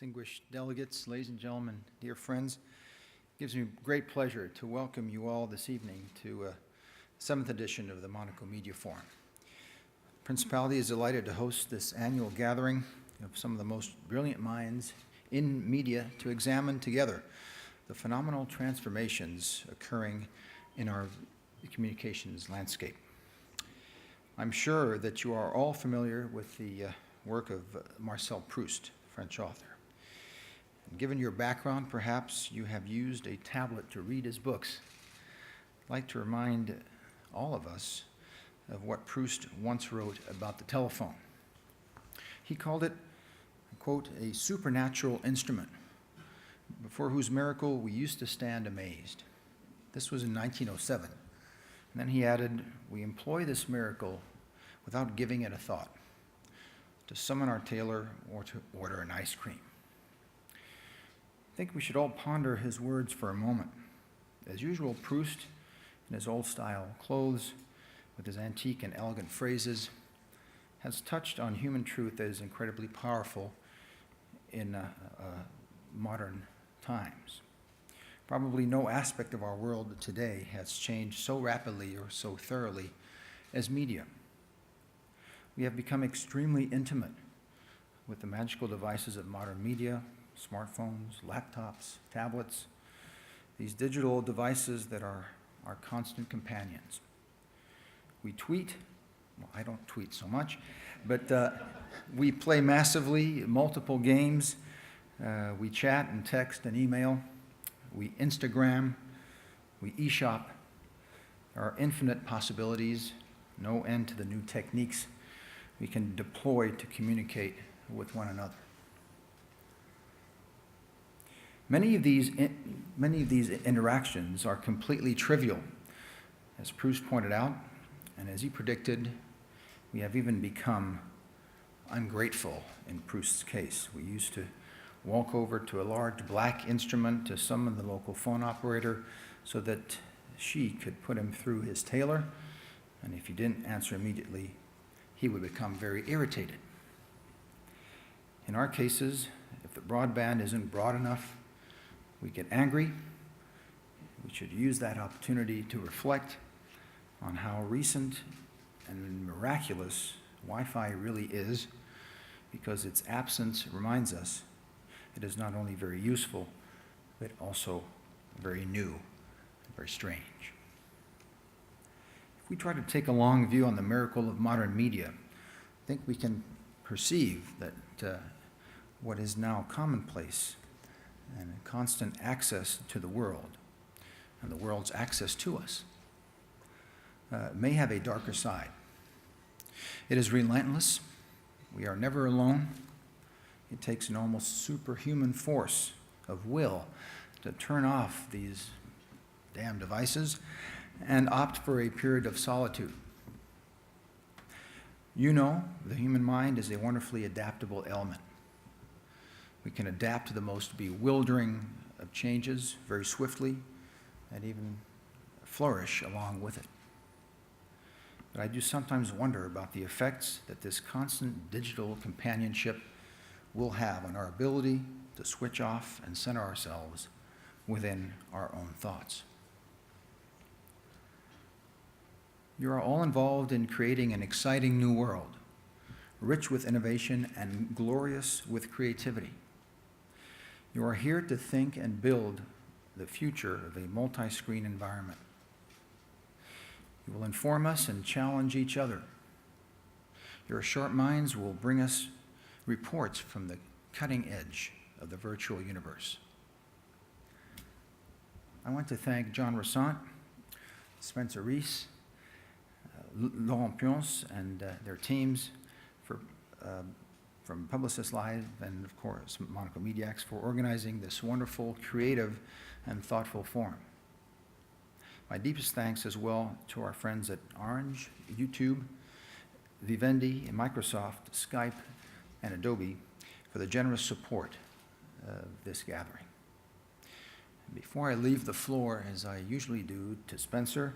distinguished delegates, ladies and gentlemen, dear friends. It gives me great pleasure to welcome you all this evening to the 7th edition of the Monaco Media Forum. The Principality is delighted to host this annual gathering of some of the most brilliant minds in media to examine together the phenomenal transformations occurring in our communications landscape. I'm sure that you are all familiar with the work of Marcel Proust, French author. And given your background, perhaps you have used a tablet to read his books. I'd like to remind all of us of what Proust once wrote about the telephone. He called it, quote, a supernatural instrument before whose miracle we used to stand amazed. This was in 1907. And then he added, we employ this miracle without giving it a thought, to summon our tailor or to order an ice cream. I think we should all ponder his words for a moment. As usual, Proust, in his old-style clothes, with his antique and elegant phrases, has touched on human truth that is incredibly powerful in modern times. Probably no aspect of our world today has changed so rapidly or so thoroughly as media. We have become extremely intimate with the magical devices of modern media, smartphones, laptops, tablets, these digital devices that are our constant companions. We tweet, well, I don't tweet so much, but we play massively, multiple games, we chat and text and email, we Instagram, we e-shop. There are infinite possibilities, no end to the new techniques we can deploy to communicate with one another. Many of these interactions are completely trivial, as Proust pointed out, and as he predicted, we have even become ungrateful in Proust's case. We used to walk over to a large black instrument to summon the local phone operator so that she could put him through his tailor, and if he didn't answer immediately, he would become very irritated. In our cases, if the broadband isn't broad enough, we get angry. We should use that opportunity to reflect on how recent and miraculous Wi-Fi really is, because its absence reminds us it is not only very useful, but also very new and very strange. If we try to take a long view on the miracle of modern media, I think we can perceive that what is now commonplace and constant access to the world and the world's access to us may have a darker side. It is relentless. We are never alone. It takes an almost superhuman force of will to turn off these damn devices and opt for a period of solitude. You know, the human mind is a wonderfully adaptable element. We can adapt to the most bewildering of changes very swiftly and even flourish along with it. But I do sometimes wonder about the effects that this constant digital companionship will have on our ability to switch off and center ourselves within our own thoughts. You are all involved in creating an exciting new world, rich with innovation and glorious with creativity. You are here to think and build the future of a multi-screen environment. You will inform us and challenge each other. Your sharp minds will bring us reports from the cutting edge of the virtual universe. I want to thank John Ressant, Spencer Reese, Laurent Pionce, and their teams from Publicis Live and, of course, Monaco Mediax for organizing this wonderful, creative, and thoughtful forum. My deepest thanks as well to our friends at Orange, YouTube, Vivendi, Microsoft, Skype, and Adobe for the generous support of this gathering. Before I leave the floor, as I usually do, to Spencer,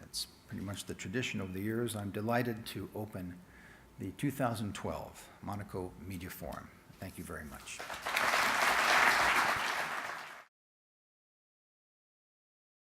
that's pretty much the tradition over the years, I'm delighted to open the 2012 Monaco Media Forum. Thank you very much.